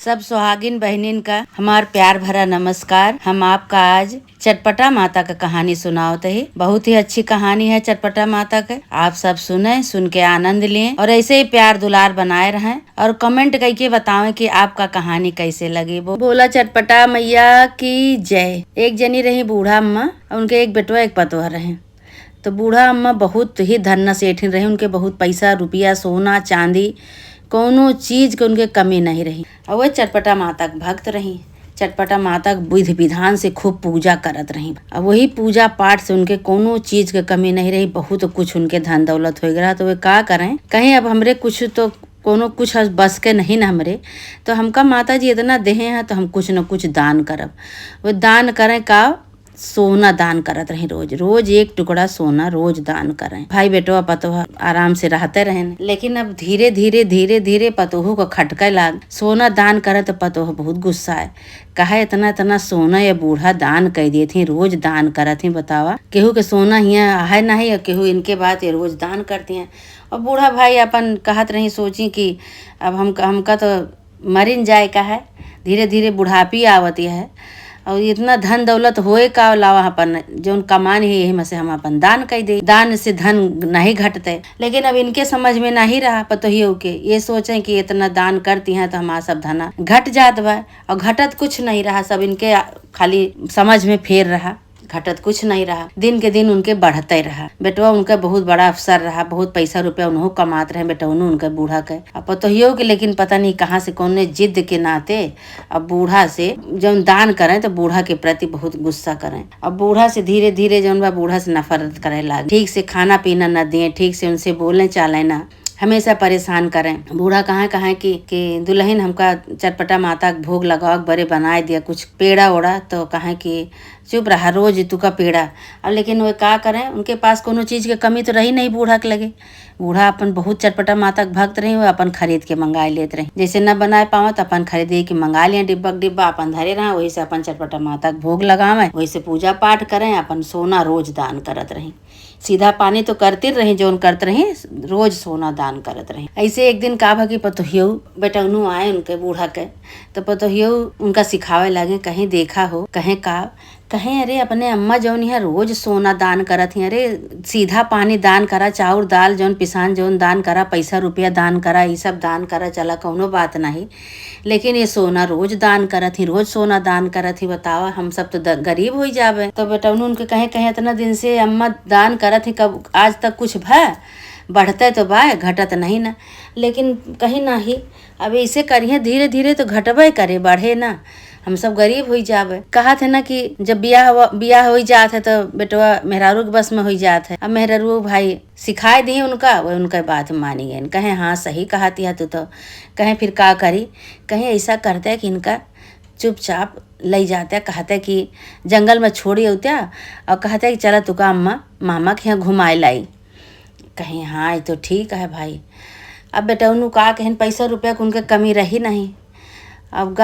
सब सुहागिन बहनिन का हमार प्यार भरा नमस्कार। हम आपका आज चटपटा माता का कहानी सुनावत है। बहुत ही अच्छी कहानी है चटपटा माता का। आप सब सुने, सुन के आनंद लिए और ऐसे ही प्यार दुलार बनाए रहें और कमेंट करके बतावें कि आपका कहानी कैसे लगी। बोला चटपटा मैया की जय। एक जनी रही बूढ़ा अम्मा, उनके एक बेटवा एक पतोह रहे। तो बूढ़ा अम्मा बहुत ही धन्ना सेठिन रहे। उनके बहुत पैसा रुपया सोना चांदी कोनो चीज के उनके कमी नहीं रही। और वह चटपटा माता के भक्त रही। चटपटा माता के विधि विधान से खूब पूजा करत रही। अब वही पूजा पाठ से उनके कोनो चीज के कमी नहीं रही। बहुत कुछ उनके धन दौलत हो गया। तो वे का करें, कहीं अब हमरे कुछ तो कोनो कुछ बस के नहीं न हमरे, तो हमका माता जी इतना देहे हैं तो हम कुछ न कुछ दान करब। वो दान करें का, सोना दान करत रहे। रोज रोज एक टुकड़ा सोना रोज दान करें। भाई बेटवा पतोह आराम से रहते रहे। लेकिन अब धीरे धीरे पतोह को खटके लाग। सोना दान करे तो पतोह बहुत गुस्सा है। कहा इतना इतना सोना ये बूढ़ा दान कर दिए थी, रोज दान करत थी। बतावा केहू के सोना यहाँ है नहीं और केहू इनके बात ये रोज दान करती हैं। और बूढ़ा भाई अपन कहत रही, सोची कि अब हमका तो मरिन जाए का है। धीरे धीरे बुढ़ापी आवती है और इतना धन दौलत होए का लावा अपन जो कमान है यही में से हम अपन दान कर दे। दान से धन नहीं घटते। लेकिन अब इनके समझ में नहीं रहा पतोहियों के। ये सोचे कि इतना दान करती हैं तो हमारा सब धना घट जात बा, और घटत कुछ नहीं रहा। सब इनके खाली समझ में फेर रहा, घटत कुछ नहीं रहा। दिन के दिन उनके बढ़ते रहा। बेटवा उनका बहुत बड़ा अफसर रहा, बहुत पैसा रुपया उन्हों कमात रहे। बेटवनू उनका बूढ़ा के अब पतोहियों के, लेकिन पता नहीं कहाँ से कौन ने जिद के नाते अब बूढ़ा से जब दान करें तो बूढ़ा के प्रति बहुत गुस्सा करें। अब बूढ़ा से धीरे धीरे जौन बा बूढ़ा से नफरत करे लागे। ठीक से खाना पीना न दिए, ठीक से उनसे बोलने चाले ना, हमेशा परेशान करें। बूढ़ा कहाँ कि दुल्हन हमका चटपटा माता के भोग लगाओ, बड़े बनाए दिया कुछ पेड़ा ओड़ा। तो कहें कि चुप रहा, रोज तू का पेड़ा। अब लेकिन वे का करें, उनके पास कोनो चीज की कमी तो रही नहीं बूढ़ा के लगे। बूढ़ा अपन बहुत चटपटा माता के भक्त रही, वो अपन खरीद के मंगा लेते रहे। जैसे न बनाए पाओ तो अपन खरीदे के मंगा लिया डिब्बा अपन धरे रहे। वही से अपन चटपटा माता के भोग लगावे, वही से पूजा पाठ करें, अपन सोना रोज दान करत रही। सीधा पानी तो करते रही, जो करते रही रोज सोना दान करत रही। ऐसे एक दिन का भा पतोहियो बेटौनू आए उनके बूढ़ा के, तो पतोहियो उनका सिखावे लगे। कहीं देखा हो, कहें अरे अपने अम्मा जौन यहाँ रोज सोना दान करत ही, अरे सीधा पानी दान करा, चाउर दाल जौन पिसान जौन दान करा, पैसा रुपया दान करा, ये सब दान करा, चला कौनो बात नहीं। लेकिन ये सोना रोज दान करत ही, रोज सोना दान करत ही। बतावा हम सब तो गरीब हो जावे। तो बेटौनू उनके कहे इतना दिन से अम्मा दान करत ही, कब आज तक कुछ भा बढ़ते तो बा, घटत नहीं ना। लेकिन कहीं ना ही अब ऐसे करिए, धीरे धीरे तो घटबे करे, बढ़े ना। हम सब गरीब हो जावे। कहा थे ना कि जब बियाह हो जात है तो बेटवा मेहरारू के बस में हो जात है। अब मेहरारू भाई सिखाए दिए उनका, वो उनका बात मानी गए। कहे हाँ सही कहती है तू तो। कहे फिर का करी, कहे ऐसा करते कि इनका चुपचाप ले जाते। कहते कि जंगल में छोड़ी होत्या और कहते कि चला तुका अम्मा मामा के यहाँ घुमाए लाई। कहीं हाँ ये तो ठीक है भाई। अब बेटौनू का कहें पैसा रुपया को उनके कमी रही नहीं। अब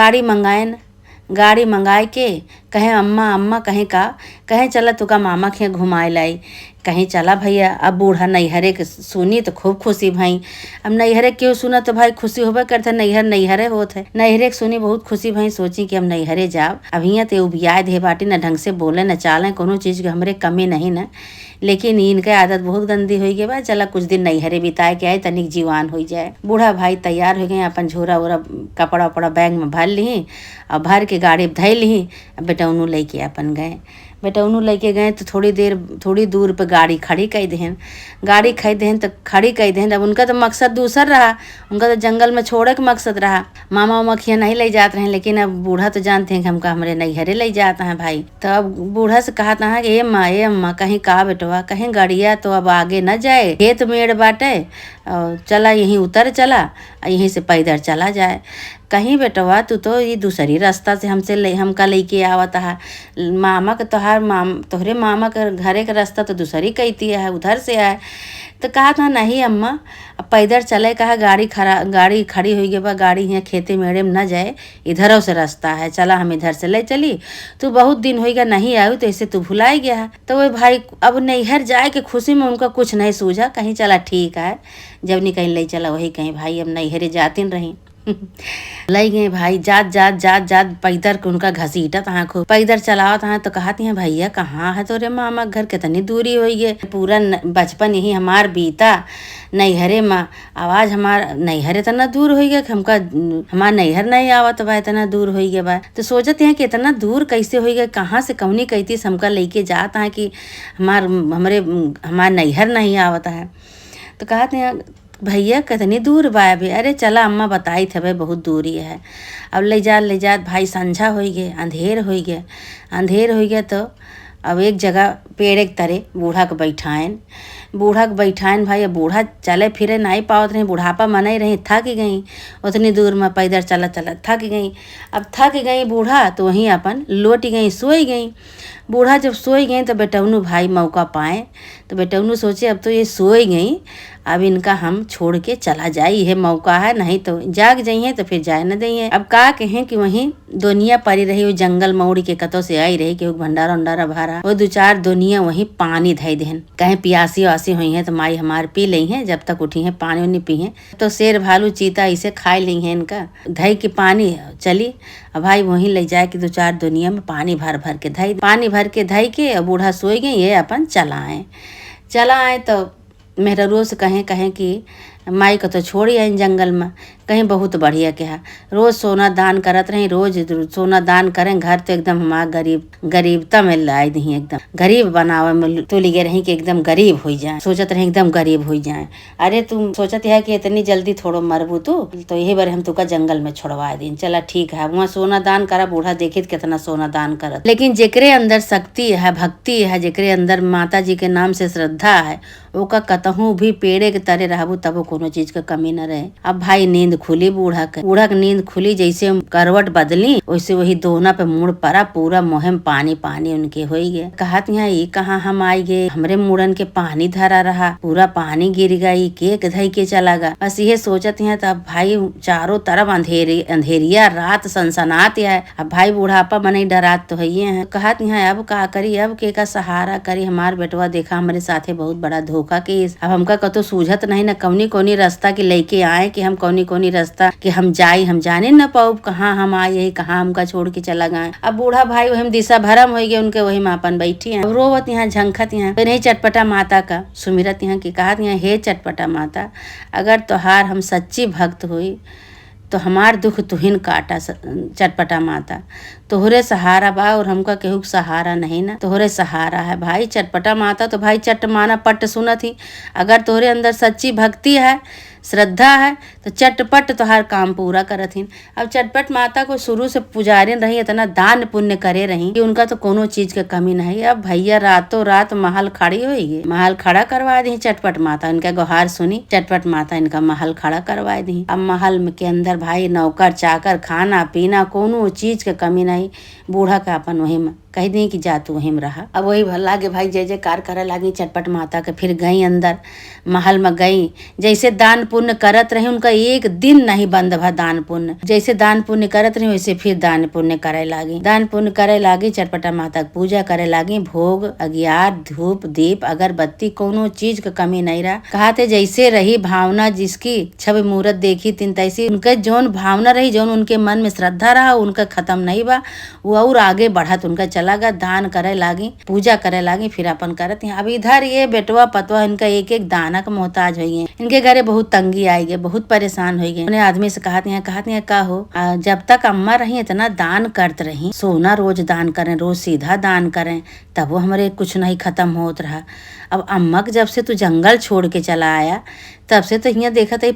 गाड़ी मंगाए के कहें अम्मा कहें चला तुका मामा के यहाँ घुमाए लाई। कहीं चला भैया। अब बूढ़ा नैहरे के सुनी तो खूब खुशी भाई। अब नैहरे क्यों सुना तो भाई खुशी होबे करते, नैहरे होते। नैहरे के सुनी बहुत खुशी भाई। सोची कि हम नैहरे जाब। अब यहाँ तो उबियाए दे बाटी, न ढंग से बोले न चाले, कोनो चीज के हमरे कमी नहीं न। लेकिन इनके आदत बहुत गंदी हो गई बा। चला कुछ दिन नैहरे बिताए के आए, तनिक जीवान हो जाए। बूढ़ा भाई तैयार हो गए, अपन झोरा वोरा कपड़ा उपड़ा बैग में भर ली और भर के गाड़ी धै ली। बेटौनू लेके अपन गए। बेटौनू लेके गए तो थोड़ी दूर पे गाड़ी खड़ी कर देहन तो खड़ी कर देहन। अब उनका तो मकसद दूसर रहा, उनका तो जंगल में छोड़े के मकसद रहा। मामा उमा खिया नहीं ले जाते रहे। लेकिन अब बूढ़ा तो जानते हैं कि हमका हमरे नैहरे ले जाता है भाई। तो अब बूढ़ा से कहा था कि ए अम्मा कहीं का बेटवा, कहीं गाड़िया तो अब आगे न जाए, खेत मेड़ बाटे, चला यहीं उतर चला, यहीं से पैदल चला जाए। कहीं बेटवा तू तो ये दूसरी रास्ता से हमका लेके आवता है। मामा के तोहरे मामा के घरे का रास्ता तो दूसरी कहती है, उधर से आए। तो कहा था नहीं अम्मा अब पैदल चले। कहा गाड़ी खड़ी हुई गई बा, गाड़ी यहाँ खेते मेड़े में न जाए, इधरों से रास्ता है, चला हम इधर से ले चली। तू बहुत दिन हो गया नहीं आई तो ऐसे तू भुलाई गया है। तो वही भाई अब नैहर जाए के खुशी में उनका कुछ नहीं सूझा। कहीं चला ठीक है, जब नहीं कहीं ले चला वही कहीं भाई अब नैहरे जाती रही। लई गए भाई, जात जात जात जात पैदर के उनका घसीटत हाँ खूब पैदर चलावत हाँ। तो कहती हैं भैया कहाँ है तोरे मामा घर, कितनी दूरी हुई है। पूरा बचपन यही हमार बीता नैहरे माँ। आवाज हमार नैहर इतना दूर हो गया कि हमका हमार नैहर नहीं आवत बा, इतना दूर हो गया बा। तो सोचते हैं कि इतना दूर कैसे हो गया, कहाँ से कौनी कहती हमका लेके जाता है कि हमार नैहर नहीं आवता है। तो कहते हैं भैया कितनी दूर बा अभी। अरे चला अम्मा बताई थे भाई बहुत दूरी है। अब ले जा भाई, संझा हो गए, अंधेर हो गया। तो अब एक जगह पेड़ एक तरे बूढ़ा के बैठाएन भाई। अब बूढ़ा चले फिरे नहीं पावत रही, बुढ़ापा मनाई रही, थक गई उतनी दूर में पैदल चला थक गई। अब थक गई बूढ़ा तो वहीं अपन लौट गई, सोई गई। बूढ़ा जब सोई गई तो बेटौनू भाई मौका पाए। तो बेटौनू सोचे अब तो ये सोई गई, अब इनका हम छोड़ के चला जाई है, मौका है, नहीं तो जाग जाइए तो फिर जाए न दइए। अब का कहें कि वहीं दुनिया पड़ी रही, वो जंगल मौड़ी के कतों से आई रही कि भंडारा उंडारा भरा, वो 2-4 दुनिया वहीं पानी धई देहन। कहें पियासी वासी हुई है तो माई हमार पी ली है, जब तक उठी है पानी उन्नी पी है। तो शेर भालू चीता इसे खा ली है इनका धई के पानी चली। अब भाई वहीं ले जाए कि 2-4 दुनिया में पानी भर के धई के बूढ़ा सोई गई, ये अपन चला आए। तो मेरा रोज कहें कि माई को तो छोड़ी आई जंगल में, कहीं बहुत बढ़िया क्या। रोज सोना दान करत रही, रोज सोना दान करें घर तो एकदम हमारा गरीबता में लाई दी, एकदम गरीब बनावे में तो लिगे रही कि एकदम गरीब हो जाए, सोचत रही एकदम गरीब हो जाए। अरे तुम सोचत है कि इतनी जल्दी थोड़ो मरबू तो यही बार हम तुका जंगल में छोड़वा दी। चला ठीक है, वहाँ सोना दान करा। बूढ़ा देखे कितना सोना दान करत, लेकिन जेकरे अंदर शक्ति है, भक्ति है, जेकरे अंदर माता जी के नाम से श्रद्धा है, ओका कतहूँ भी पेड़े के तरह रहबू तब कोनो चीज का कमी न रहे। अब भाई नींद खुली बूढ़ा के नींद खुली, जैसे करवट बदली वैसे वही दोना पे मुड़ पड़ा, पूरा मोहम पानी उनके हो गए। कहत यहाँ ये कहाँ हम आई गए, हमरे मुड़न के पानी धरा रहा, पूरा पानी गिर गई, के धई के चला गा। बस ये सोचत हैं। तब भाई चारों तरफ अंधेरिया रात सनसनात है। अब भाई बुढ़ापा मने डरात तो है। कहत यहाँ अब का करी, अब के का सहारा करी। हमार बेटवा देखा हमारे साथे बहुत बड़ा धोखा के, अब हमका कतो सूझत नहीं न कौनी रास्ता के लेके आए कि हम कौनी रास्ता कि हम जाने न पाऊ कहाँ हम आए, कहाँ हमका छोड़ के चला गए। अब बूढ़ा भाई वही दिशा भरम हो गए उनके, वही मापन बैठी है। अब रोवत यहाँ झंखत यहाँ तो नहीं चटपटा माता का सुमिरत यहाँ की कहत यहाँ, हे चटपटा माता अगर तोहार हम सच्ची भक्त हुई तो हमार दुख तुहिन काटा। चटपटा माता तोहरे सहारा बा और हमका केहू सहारा नहीं ना, तोहरे सहारा है भाई चटपटा माता। तो भाई चट माना पट सुनत ही, अगर तोहरे अंदर सच्ची भक्ति है, श्रद्धा है तो चटपट तोहार काम पूरा करत हिन। अब चटपट माता को शुरू से पुजारी रही, इतना दान पुण्य करे रही कि उनका तो कोनो चीज के कमी नहीं। अब भैया रातों रात महल खड़ी होगी, महल खड़ा करवा दी चटपट माता। इनका गुहार सुनी चटपट माता, इनका महल खड़ा करवा दी। अब महल के अंदर भाई नौकर चाकर, खाना पीना, कोनो चीज के कमी नहीं। बूढ़ा का अपन वही में कह दी कि जा तू वहीं में रहा। अब वही लागे भाई जय जयकार करे लागी चटपट माता के। फिर गई अंदर महल में गई, जैसे दान पुण्य करत रही, उनका एक दिन नहीं बंद भा दान पुण्य। जैसे दान पुण्य करत रही वैसे फिर दान पुण्य करे लागी। चटपटा माता की पूजा करे लागी, भोग अगियार धूप दीप अगरबत्ती कोनो चीज का कमी नहीं रहा। कहते जैसे रही भावना, जिसकी छवि मूर्त देखी तीन तैसी उनके जौन भावना रही, जौन उनके मन में श्रद्धा रहा, उनका खत्म नहीं बा, वो और आगे बढ़त उनका लगा। दान करे लागी, पूजा करे लागी, फिर अपन करत हैं। अब इधर ये बेटवा पतवा इनका एक एक दाना का मोहताज हो गए। इनके घरे बहुत तंगी आई गई, बहुत परेशान हो गए। उन्हें आदमी से कहते हैं का हो, जब तक अम्मा रही इतना दान करत रही, सोना रोज दान करें, रोज सीधा दान करें, तब वो हमारे कुछ नहीं खत्म होत रहा। अब अम्मा जब से तू जंगल छोड़ के चला आया तब से तो यहाँ देखा ही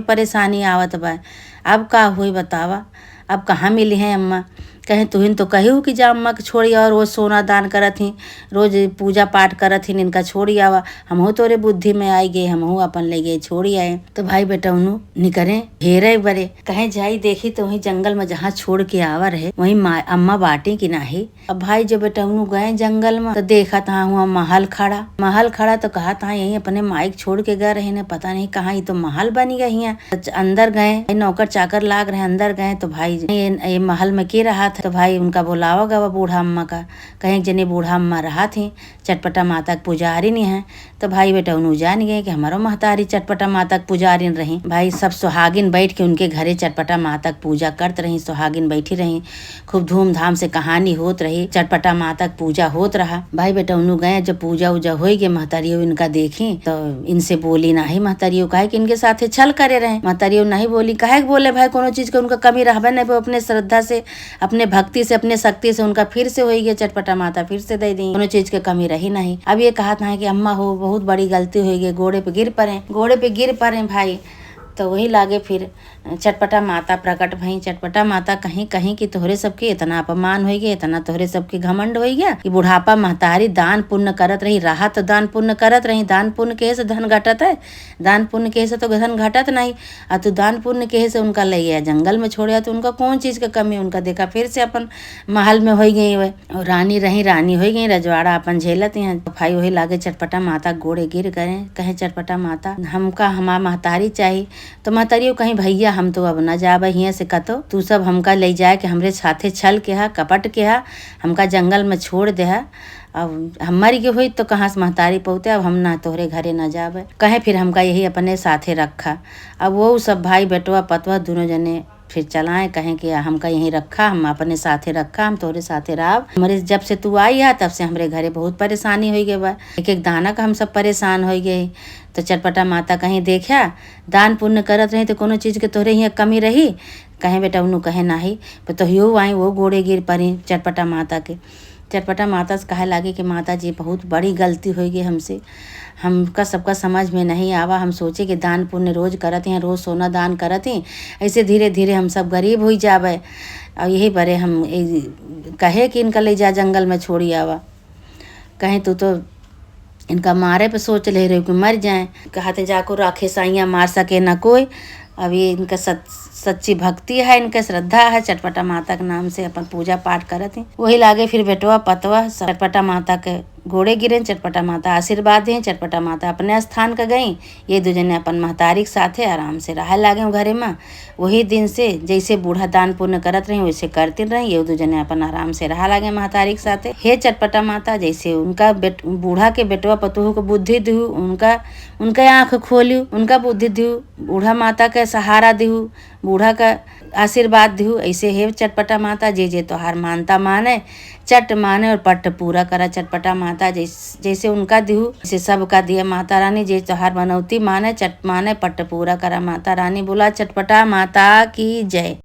परेशानी आवत बा। अब का हुई बतावा, अब कहाँ मिली है अम्मा। कहें तुहिन तो कही कि जा अम्मा के छोड़ी और रोज सोना दान करत ही, रोज पूजा पाठ करत ही, इनका छोड़ी आवा। हमहू तोरे बुद्धि में आई गए, हमहू अपन ले गए छोड़ी आए। तो भाई बेटा उन्हू निकरे घेरे बरे, कहे जाई देखी तो वही जंगल में जहाँ छोड़ के आवा रहे वही अम्मा बाटी की नाही। अब भाई जब बेटा उन्हू गए जंगल में तो देखा था हुआ महल खड़ा तो कहा था यही अपने माइक छोड़ के गए रहे, पता नहीं कहाँ, ये तो महल बनी गई है। अंदर गए, नौकर चाकर लाग रहे, अंदर गए तो भाई ये महल में के रहा था तो भाई उनका बुलावा गवा बूढ़ा अम्मा का। कहीं जने बूढ़ा अम्मा रहा थी, चटपटा माता के पुजारी नहीं है। तो भाई बेटा उन्होंने जान गए कि हमारो महतारी चटपटा माता के पुजारी रही। भाई सब सुहागिन बैठ के उनके घरे चटपटा माता की पूजा करत रही, सुहागिन बैठी रही, खूब धूमधाम से कहानी होत रही, चटपटा माता की पूजा होत रहा। भाई बेटा उन्होंने गए, जब पूजा उजा हो गई महतारियों इनका देखी तो इनसे बोली नहीं महतारियों, काहे कि इनके साथे छल करे रहे। महतारियों नहीं बोली, काहे बोले भाई कोनो चीज के उनका कमी रहबे नहीं, वो अपने श्रद्धा से, अपने भक्ति से, अपने शक्ति से उनका फिर से हो गया, चटपटा माता फिर से दे दी, कोनो चीज के कमी रही नहीं। अब ये कहा था कि अम्मा हो बहुत बड़ी गलती हो गई, घोड़े पे गिर पड़े भाई। तो वही लागे फिर चटपटा माता प्रकट भई। चटपटा माता कहीं कहीं कि तोहरे सबके इतना अपमान हो गया, इतना तोहरे सबके घमंड हो गया कि बुढ़ापा महतारी दान पुण्य करत रही, राह तो दान पुण्य करत रही। दान पुण्य के से धन घटत है, दान पुण्य के से तो धन घटत नहीं। और तू दान पुण्य के से उनका ले गया जंगल में छोड़ा, तो उनका कौन चीज का कमी उनका देखा फिर से अपन महल में हो गई। वह और रानी रही, रानी हो गई, रजवाड़ा अपन झेलत हैं। भाई वही लागे चटपटा माता गोड़े गिर गए, कहे चटपटा माता हमका हमार महतारी चाहिए। तो महतारियों कहीं भैया हम तो अब न जाब हियाँ से कतो, तू सब हमका ले जाए कि हमरे साथे छल के हा, कपट के हा, हमका जंगल में छोड़ दे हा। अब हम मर गए हुई तो कहाँ से महतारी पहुँचे, अब हम ना तोहरे घरे न जाबे, कहे फिर हमका यही अपने साथे रखा। अब वो सब भाई बेटवा पतवा दोनों जने फिर चलाएं, कहें कि हमका यहीं रखा, हम अपने साथे रखा, हम तोहरे साथे रह। हमारे जब से तू आई है तब से हमरे घरे बहुत परेशानी हो गई बा, एक एक दाना का हम सब परेशान हो गए। तो चटपटा माता कहीं देखा दान पुण्य करत रही तो कोनो चीज के तोहरे यहाँ कमी रही, कहे बेटा उन्हों कहे नाही। तो हियो आई वो गोड़े गिर पड़ी चटपटा माता के। चटपटा माता से कहे लागे कि माता जी बहुत बड़ी गलती हो गई हमसे, हमका सबका समझ में नहीं आवा। हम सोचे कि दान पुण्य रोज करत हैं, रोज सोना दान करत हैं, ऐसे धीरे धीरे हम सब गरीब हो जावे। और यही बड़े हम कहे कि इनका ले जा जंगल में छोड़ी आवा। कहें तू तो इनका मारे पे सोच ले रहे हो कि मर जाएं, कहते जाको राखे साइयाँ मार सके ना कोई। अब ये इनका सच्ची भक्ति है, इनका श्रद्धा है, चटपटा माता के नाम से अपन पूजा पाठ करत हैं। वही लागे फिर बेटवा पतवा चटपटा माता के गोड़े गिरे, चटपटा माता आशीर्वाद दें, चटपटा माता अपने स्थान का गई। ये दो जने अपन महतारी के साथे आराम से रह लागे घरे में। वही दिन से जैसे बूढ़ा दान पुण्य करत रही वैसे करते रही, ये दो जने अपन आराम से रह लागे महतारी के साथे। हे चटपटा माता जैसे उनका बूढ़ा के बेटवा पतोह को बुद्धि दिहू, उनका आँख खोलू, उनका बुद्धि दिहू, बूढ़ा माता के सहारा दिहू, बूढ़ा का आशीर्वाद दिहू। ऐसे हे चटपटा माता जे जे तोहार मानता माने, चट माने और पट पूरा करा चटपटा माता। जैसे उनका दिहू जैसे सबका दिया माता रानी, जे तोहार मनौती माने, चट माने, पट पूरा करा माता रानी। बोला चटपटा माता की जय।